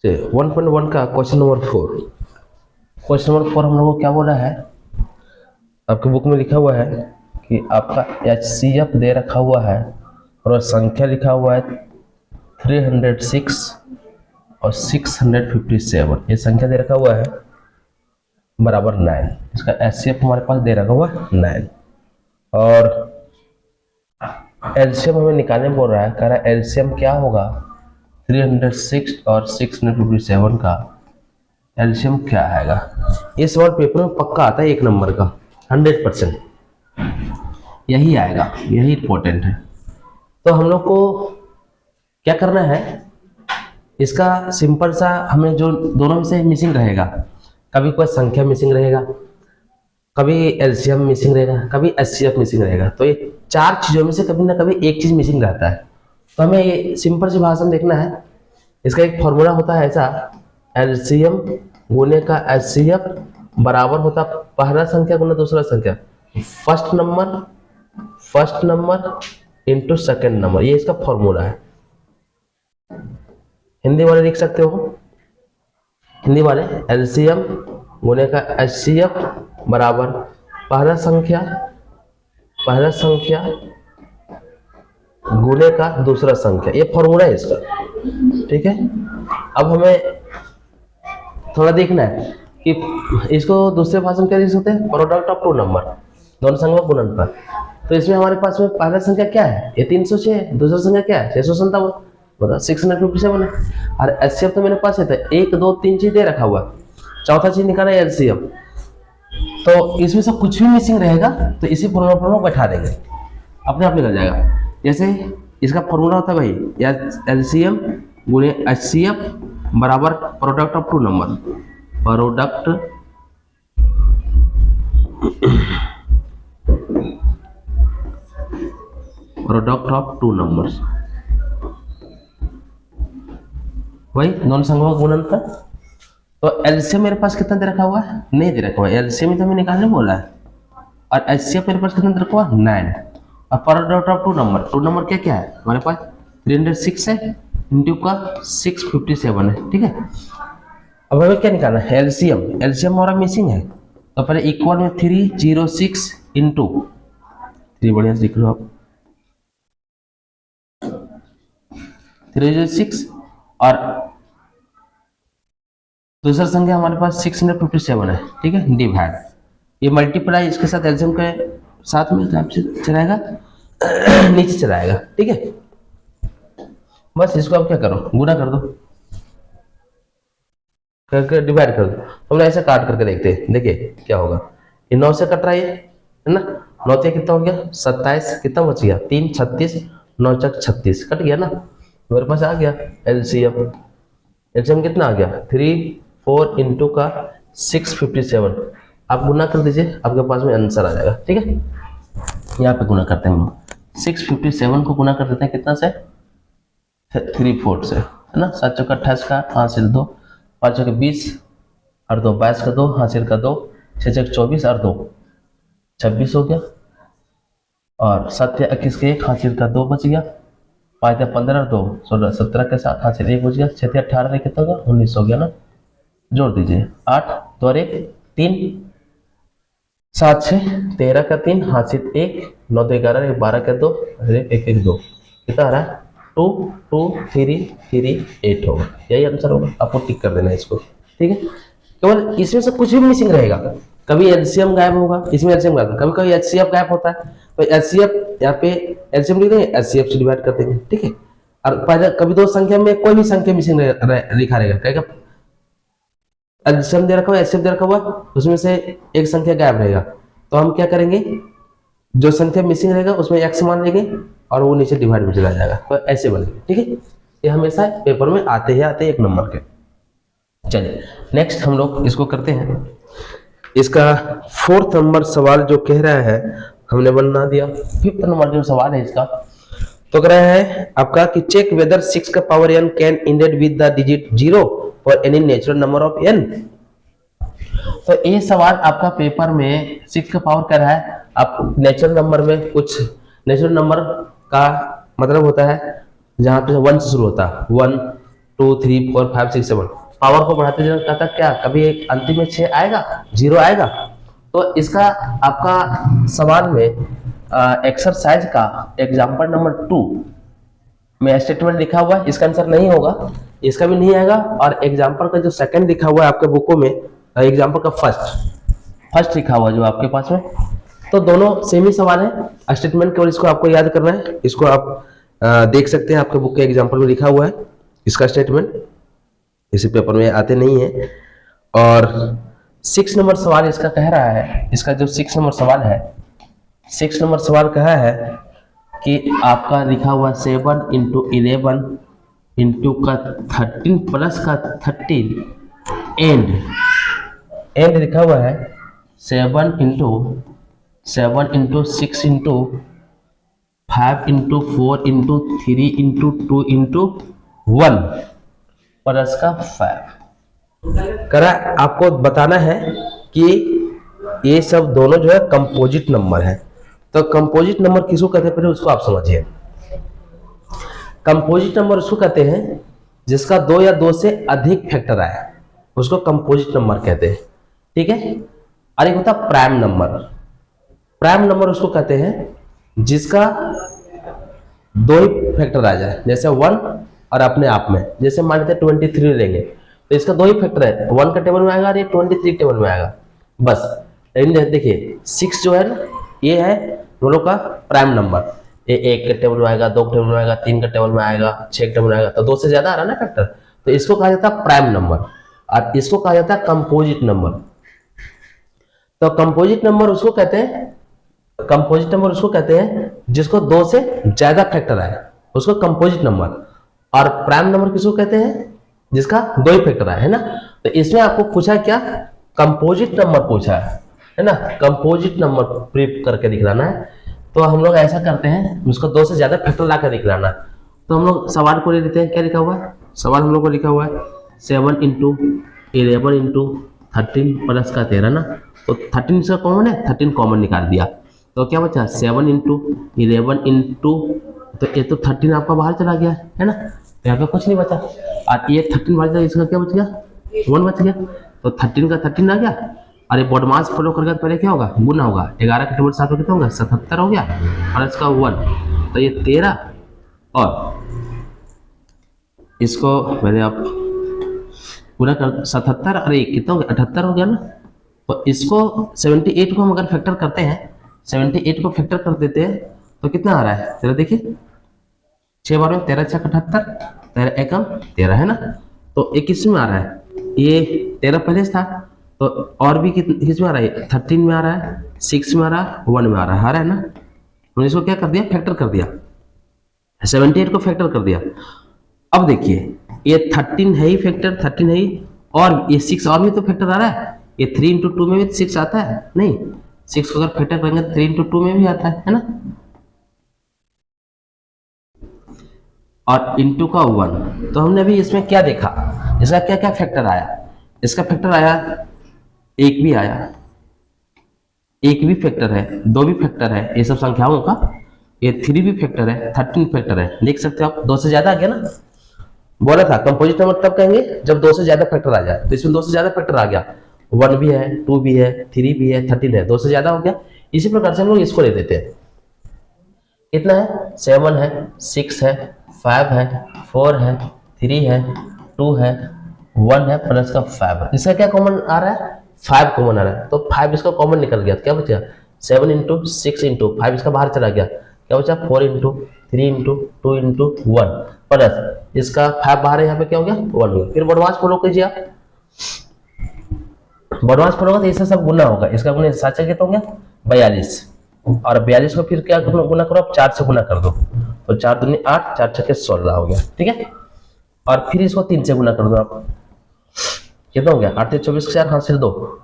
1.1 का question number 4। Question number 4 हम लोगों को क्या बोला है, आपके बुक में लिखा हुआ है कि आपका HCF दे रखा हुआ है और संख्या लिखा हुआ है 306 और 657। ये संख्या दे रखा हुआ है बराबर 9। इसका HCF हमारे पास दे रखा हुआ है 9 और एलसीएम हमें निकालने बोल रहा है। कह रहा है एलसीएम क्या होगा 306 और 657 का एलसीएम क्या आएगा। ये सवाल पेपर में पक्का आता है 1 नंबर का 100%, यही आएगा, यही इंपॉर्टेंट है। तो हम लोग को क्या करना है, इसका सिंपल सा हमें जो दोनों में से मिसिंग रहेगा, कभी कोई संख्या मिसिंग रहेगा, कभी एलसीएम मिसिंग रहेगा, कभी एचसीएफ मिसिंग रहेगा। तो ये 4 चीजों में से कभी ना कभी एक चीज मिसिंग रहता है। तो हमें ये सिंपल सी भाषा में देखना है। इसका एक फॉर्मूला होता है ऐसा, एलसीएम गुने का एचसीएफ बराबर होता पहला संख्या गुना दूसरा संख्या, first number into second number. ये इसका फॉर्मूला है। हिंदी वाले लिख सकते हो, हिंदी वाले एलसीएम गुने का एचसीएफ बराबर पहला संख्या गुने का दूसरा संख्या। ये फॉर्मूला है इसका, ठीक है। अब हमें थोड़ा देखना है कि इसको दूसरे भाषा में क्या लिख सकते हैं, प्रोडक्ट ऑफ 2 नंबर, दोनों संख्या गुणनफल। तो इसमें हमारे पास में पहला संख्या क्या है, ये 306, दूसरा संख्या क्या है 657, मतलब 657 है। और एचसीएफ तो मेरे पास है, 1 2 3 चीज दे रखा हुआ, चौथा चीज निकाला है एलसीएम। तो इसमें से कुछ भी मिसिंग रहेगा तो इसी फॉर्मूला पर बैठा देंगे, अपने आप निकल जाएगा। जैसे इसका फॉर्मूला होता है भाई, एलसीएम गुणे एचसीएफ बराबर product of 2 number, product of 2 numbers, वही दोनों संख्या का गुणनफल। तो एलसीएम मेरे पास कितना दे रखा हुआ है, नहीं दे रखा हुआ है, एलसीएम तो हमें निकालने बोला है। और एचसीएफ मेरे पास कितना दे रखा हुआ है 9। और प्रोडक्ट ऑफ 2 नंबर क्या क्या है हमारे पास 306 है इंटू का 657 है, ठीक है। अब हमें क्या निकालना है, एलसीएम हमारा मिसिंग है। तो पहले इक्वल में 306 इंटू 3, बढ़िया से लिख लो आप, 306 और दूसरा संख्या हमारे पास 657 है, ठीक है, डिवाइड। ये मल्टीप्लाई इसके साथ एलसीएम के साथ में चलाएगा नीचे चलाएगा, ठीक है। बस इसको आप क्या करो, गुना कर दो, करके डिवाइड कर दो। हम लोग ऐसे काट करके देखते हैं, देखिए क्या होगा। ये 9 से कट रहा है ना, 9 से कितना हो गया 27, कितना बच गया 3 36, 9 चक 36 कट गया ना। मेरे पास आ गया एलसीएम कितना आ गया 3 4 इंटू का 657। आप गुना कर दीजिए, आपके पास में आंसर आ जाएगा, ठीक है। यहाँ पे गुना करते हैं हम लोग, 657 को गुना कर देते हैं कितना से 3 4 से, है ना। 7 चौका 28 का हासिल 2, 5 चौके 20 और 2 22 का 2 हासिल का 2, 6 चौके 24 और 2 26 हो गया। और 7 21 के 1 हासिल का 2 बच गया, 5 15 और 2 16 17 के साथ हासिल 1 बच गया, 6 18 में कितना होगा 19 हो गया ना। जोड़ दीजिए 8 2 और 1 3, 7 6 13 का 3 हासिल 1, 9 2 11 12 का 2 1 1 2, कितना आ रहा है 2 2 3 3 8 होगा, यही आंसर होगा। आपको टिक कर देना है इसको, ठीक है। केवल इसमें से कुछ भी मिसिंग रहेगा, कभी एलसीएम गायब होगा, इसमें एलसीएम गायब, कभी कभी एचसीएफ गायब होता है। तो एचसीएफ यहाँ पे एलसीएम लिख देंगे, एचसीएफ से डिवाइड कर देंगे, ठीक है। और पहले कभी दो संख्या में कोई भी संख्या मिसिंग लिखा रहेगा, कहेगा एलसीएम दे रखा हुआ, एचसीएफ दे रखा हुआ, उसमें से एक संख्या गायब रहेगा। तो हम क्या करेंगे, जो संख्या मिसिंग रहेगा उसमें एक्स मान लेंगे और वो नीचे डिवाइड में चला जाएगा, तो ऐसे बनेगा, ठीक है। ये हमेशा पेपर में आते ही आते 1 नंबर के। चलिए नेक्स्ट हम लोग इसको करते हैं। इसका 4th नंबर सवाल जो कह रहा है हमने बना दिया। 5th नंबर जो सवाल है इसका, तो कह रहा है आपका कि चेक वेदर 6 का power n can ended with the digit 0 for any natural number of n। तो ये सवाल आपका पेपर में 6 का पावर कर रहा है। आप नेचुरल नंबर में कुछ नेचुरल नंबर का मतलब होता है जहां पे 1 से शुरू होता है, 1 2 3 4 5 6 7 पावर को बढ़ाते जाना कहता क्या कभी एक अंतिम में 6 आएगा, 0 आएगा। तो इसका आपका सवाल में एक्सरसाइज का एग्जाम्पल नंबर 2 में स्टेटमेंट लिखा हुआ है, इसका आंसर नहीं होगा, इसका भी नहीं आएगा। और एग्जाम्पल का जो सेकंड लिखा हुआ है आपके बुकों में, एग्जाम्पल का फर्स्ट लिखा हुआ है जो आपके पास में, तो दोनों सेम ही सवाल है। स्टेटमेंट केवल इसको आपको याद करना है, इसको आप देख सकते हैं आपके बुक के एग्जाम्पल में लिखा हुआ है इसका स्टेटमेंट, इसी पेपर में आते नहीं है। और 6 नंबर सवाल इसका कह रहा है, इसका जो 6 नंबर सवाल है, 6 नंबर सवाल कहा है कि आपका लिखा हुआ 7 इंटू 11 इंटू का 13 प्लस का 13 एंड लिखा हुआ है 7 into 6 into 5 into 4 into 3 into 2 into 1 plus का 5 करा। आपको बताना है कि ये सब दोनों जो है कंपोजिट नंबर है। तो कंपोजिट नंबर किसको कहते हैं पहले उसको आप समझिए। कंपोजिट नंबर उसको कहते हैं जिसका 2 या 2 से अधिक फैक्टर आए, उसको कंपोजिट नंबर कहते हैं, ठीक है। और एक होता है प्राइम नंबर। प्राइम नंबर उसको कहते हैं जिसका 2 ही फैक्टर आ जाए, जैसे 1 और अपने आप में, जैसे मान लेते हैं 23 लेंगे तो इसका 2 ही फैक्टर है, 1 का टेबल में आएगा और ये 23 टेबल में आएगा बस। लेकिन देखिए 6 जो है ना, ये है दोनों का प्राइम नंबर, ये 1 के टेबल में आएगा, 2 के टेबल में आएगा, 3 के टेबल में आएगा, 6 के टेबल में आएगा, तो 2 से ज्यादा आ रहा है ना फैक्टर, तो इसको कहा जाता है प्राइम नंबर। और इसको कहा जाता है कंपोजिट नंबर। तो कंपोजिट नंबर उसको कहते हैं जिसको 2 से ज्यादा फैक्टर आए, उसको कंपोजिट नंबर। और प्राइम नंबर किसको कहते हैं जिसका 2 ही फैक्टर आए, है ना। तो इसमें आपको पूछा क्या, कंपोजिट नंबर पूछा है ना, कंपोजिट नंबर प्रूफ करके दिखलाना है। तो हम लोग ऐसा करते हैं, उसको 2 से ज्यादा फैक्टर ला कर दिखलाना। तो हम लोग सवाल को ले लेते हैं, क्या लिखा हुआ है सवाल हम लोग को लिखा हुआ है 7 इंटू 11 इंटू 13 प्लस का 13 ना। तो 13 से कॉमन है, 13 कॉमन निकाल दिया तो क्या बचा 7 इंटू 11 इंटू, तो ये तो 13 आपका बाहर चला गया है ना, तो यहाँ पे कुछ नहीं बचा। और ये 13 बाहर चला, इसका क्या बच गया 1 बच गया। तो 13 का 13 आ गया। और ये बॉडमास फॉलो करके पहले क्या होगा गुना होगा, 11 का टेबल 7 कितना होगा 77 हो गया और इसका 1, तो ये 13 और इसको पहले आप पूरा कर 77 और 1 कितना हो गया 78 हो गया ना। तो इसको 78 को हम अगर फैक्टर करते हैं, 78 को फैक्टर कर देते हैं तो कितना आ रहा है जरा देखिए, 6 बार में 13 6 78, 13 एकम 13 है ना। तो 21 में आ रहा है, ये 13 पहले से था, तो और भी किस में आ रहा है 13 में आ रहा है, 6 में आ रहा है, 1 में आ रहा है ना। मैंने इसको क्या कर दिया फैक्टर कर दिया, 78 को फैक्टर कर दिया। अब देखिए ये 13 है ही फैक्टर, 13 है ही, और ये 6 और भी तो फैक्टर आ रहा है, ये 3 इंटू 2 में भी 6 आता है नहीं, 6 को अगर फैक्टर करेंगे 3 इंटू 2 में भी आता है ना। और इंटू का 1, तो हमने अभी इसमें क्या देखा, इसका क्या क्या फैक्टर आया, इसका फैक्टर आया 1 भी आया, 1 भी फैक्टर है, 2 भी फैक्टर है, ये सब संख्याओं का, ये 3 भी फैक्टर है, 13 फैक्टर है, देख सकते हो आप 2 से ज्यादा आ गया ना। बोला था कंपोजिट नंबर तब कहेंगे जब 2 से ज्यादा फैक्टर आ जाए, तो इसमें 2 से ज्यादा फैक्टर आ गया, 1 भी है, 2 भी है, 3 भी है, 13 है, 2 से ज्यादा हो गया। इसी प्रकार से हम लोग इसको ले देते हैं, कितना है 7 है, 6 है, 5 है, 4 है, 3 है, 2 है, 1 है प्लस का 5 है। इसका क्या कॉमन आ रहा है 5 कॉमन आ रहा है, तो 5 इसका कॉमन निकल गया, क्या बचा 7 इंटू 6 इंटू 5 इसका बाहर चला गया, क्या बचा 4 इंटू 3 इंटू 2 इंटू 1 प्लस इसका 5 बाहर है, यहाँ पे क्या हो गया 1 हो गया। फिर बॉडमास फॉलो कीजिए आप, बॉडमास फॉलो होगा तो इससे सब गुना होगा, इसका गुना 7 से कितना हो गया 42, और 42 को फिर क्या गुना करो आप 4 से गुना कर दो, तो 4 दूनी 8, 4 छक्के 16 हो गया, ठीक है। और फिर इसको 3 से गुना कर दो आप, कितना हो गया 8 से 24 4 हाथ से 2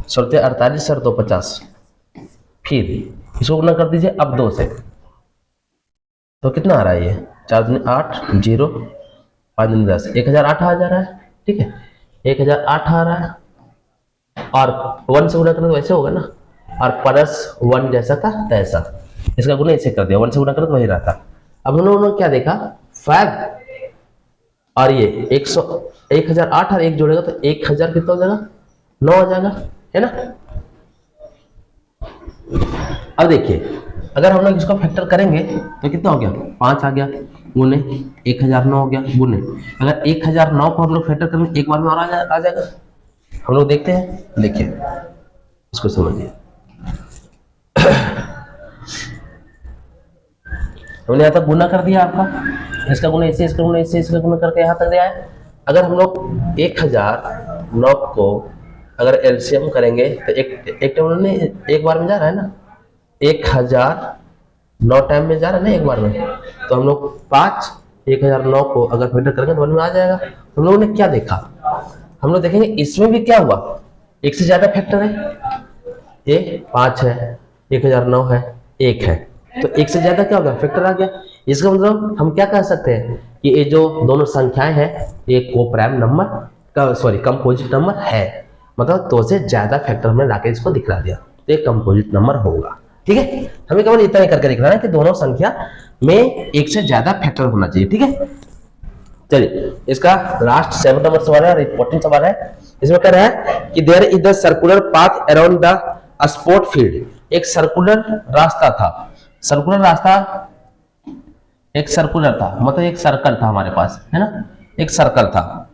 16 48 सर 2 50, फिर इसको गुना कर दीजिए अब 2 से, तो कितना आ रहा है ये 4 दूनी 8 0 5 दूनी 10, 1008 आ जा रहा है, ठीक है 1008 आ रहा है। और 1 से गुना करें तो वैसे होगा ना, और प्लस 1 जैसा था तैसा, इसका गुना इसे कर दिया, 1 से गुना करें तो वही रहता। अब उन्होंने क्या देखा 5 और ये 1008 और 1 जोड़ेगा तो 1000 कितना हो जाएगा, 9 हो जाएगा, है ना। अब देखिए अगर हम लोग इसको फैक्टर करेंगे तो कितना हो गया, 5 आ गया, गुने 1009 हो गया, गुने अगर 1009 को हम लोग फैक्टर करेंगे एक बार में और आ जाएगा। हम लोग देखते हैं, देखिए इसको समझिए। हमने यहाँ तक गुना कर दिया आपका, इसका गुना इससे, इसका गुना इससे, इसका गुना करके यहाँ तक दिया है। अगर हम लोग 1009 को अगर एलसीएम करेंगे तो एक टेबल में एक बार में जा रहा है ना, 1009 टाइम में जा रहा है ना एक बार में, तो हम लोग 1009 को अगर फैक्टर करेंगे तो 1 में आ जाएगा। हम लोगों ने क्या देखा, हम लोग देखेंगे इसमें भी क्या हुआ, एक से ज्यादा फैक्टर है, ये 5 है, 1009 है, 1 है, तो एक से ज्यादा क्या होगा, फैक्टर आ गया। इसका मतलब हम क्या कह सकते हैं कि ये जो दोनों संख्याएं हैं ये कोप्राइम नंबर का, सॉरी कंपोजिट नंबर है, मतलब 2 से ज्यादा फैक्टर हमने लाके इसको दिखला दिया तो ये कंपोजिट नंबर होगा। ठीक है, हमें केवल इतना ही करके दिखना है कि दोनों संख्या में एक से ज्यादा फैक्टर होना चाहिए। ठीक है, चलिए इसका लास्ट 7 नंबर सवाल है और इंपॉर्टेंट सवाल है। इसमें कह रहा है कि there is the circular path around the sport field. एक सर्कुलर रास्ता था, सर्कुलर रास्ता एक सर्कुलर था, मतलब एक सर्कल था हमारे पास, है ना, एक सर्कल था।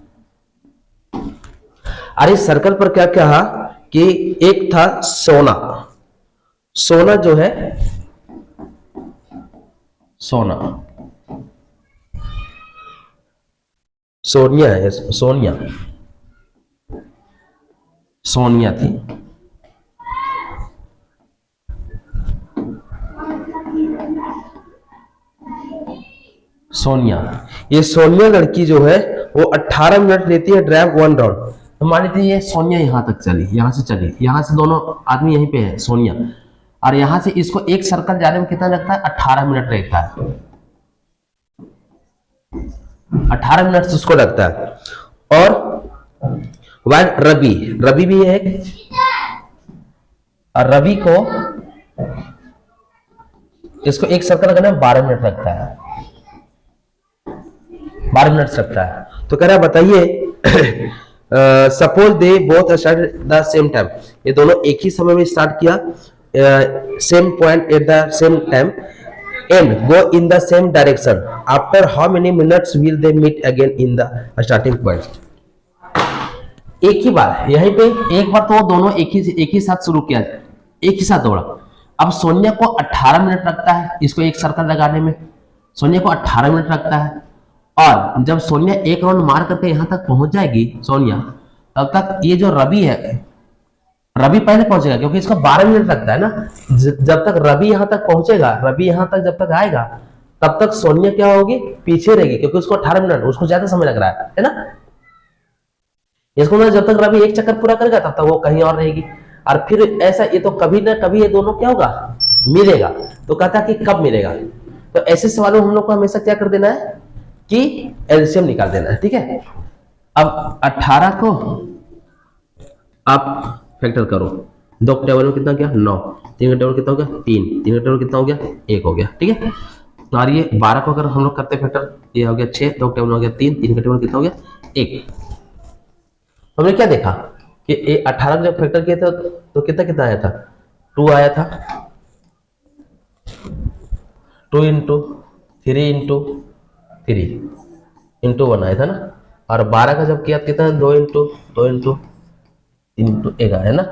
और इस सर्कल पर क्या कहा कि एक था सोना, सोना जो है सोना, सोनिया है, सोनिया, सोनिया थी, सोनिया। ये सोनिया लड़की जो है वो 18 मिनट लेती है ड्राइव 1 राउंड। तो मान लीजिए ये सोनिया यहां तक चली, यहां से चली, यहां से दोनों आदमी यहीं पे है सोनिया, और यहां से इसको एक सर्कल जाने में कितना लगता है, 18 मिनट लगता है, 18 मिनट से उसको लगता है। और वह रवि, रवि भी है, और रवि को इसको एक सर्कल लगाने में 12 मिनट लगता है, 12 मिनट लगता है। तो कह रहा है बताइए suppose they both start the same time, ये दोनों एक ही समय में स्टार्ट किया, same point at the same time and go in the same direction, after how many minutes will they meet again in the starting point. एक ही बार यहीं पे एक बार तो दोनों एक ही साथ शुरू किया, एक ही साथ दौड़ा। अब सोनिया को 18 मिनट लगता है इसको एक सर्कल लगाने में, सोनिया को 18 मिनट लगता है, और जब सोनिया एक राउंड मार करके यहां तक पहुंच जाएगी सोनिया, तब तक ये जो रवि है, रवि पहले पहुंचेगा क्योंकि इसको 12 मिनट लगता है ना। जब तक रवि यहां तक पहुंचेगा, रवि यहां तक जब तक आएगा तब तक सोनिया क्या होगी, पीछे रहेगी, क्योंकि उसको 18 मिनट, उसको ज्यादा समय लग रहा है ना। इसको जब तक रवि एक चक्कर पूरा करेगा तब तक वो कहीं और रहेगी, और फिर ऐसा ये तो कभी ना कभी ये दोनों क्या होगा, मिलेगा। तो कहता है कि कब मिलेगा, तो ऐसे सवालों में हम लोग को हमेशा क्या कर देना है कि एलसीएम निकाल देना है। ठीक है, अब 18 को आप फैक्टर करो, 2 के टेबल में कितना गया 9, 3 के टेबल कितना हो गया 3, 3 के टेबल कितना हो गया 1 हो गया। ठीक है, तो और ये 12 को अगर हम लोग करते फैक्टर, ये हो गया 6, 2 के टेबल में हो गया 3, 3 के टेबल कितना हो गया 1। हमने क्या देखा कि 18 जब फैक्टर किया था तो कितना कितना आया था, 2 आया था, 2 इंटू 3 इंटू 3 इंटू 1 आया था ना। और 12 का जब किया कितना, 2 इंटू 2 इंटू 3 इंटू 1 आया ना।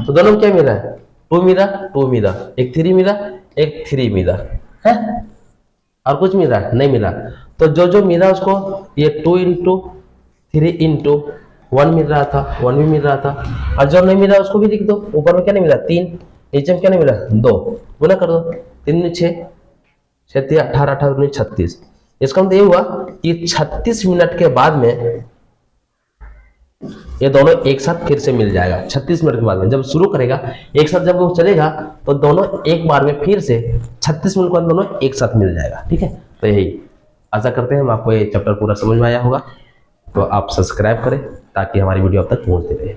तो दोनों में क्या मिला है, 2 मिला, 2 मिला, एक 3 मिला, एक 3 मिला है, और कुछ मिला नहीं मिला। तो जो जो मिला उसको ये 2 इंटू 3 इंटू 1 मिल रहा था, 1 भी मिल रहा था, और जो नहीं मिला उसको भी लिख दो। ऊपर में क्या नहीं मिला 3, नीचे में क्या नहीं मिला 2, गुना कर दो, 3 में 6, 6 18, 18 36। इसका मतलब ये हुआ कि 36 मिनट के बाद में ये दोनों एक साथ फिर से मिल जाएगा। 36 मिनट के बाद में जब शुरू करेगा एक साथ, जब वो चलेगा तो दोनों एक बार में फिर से 36 मिनट के बाद दोनों एक साथ मिल जाएगा। ठीक है, तो यही आशा करते हैं हम आपको ये चैप्टर पूरा समझ में आया होगा। तो आप सब्सक्राइब करें ताकि हमारी वीडियो अब तक पहुंचती रहे।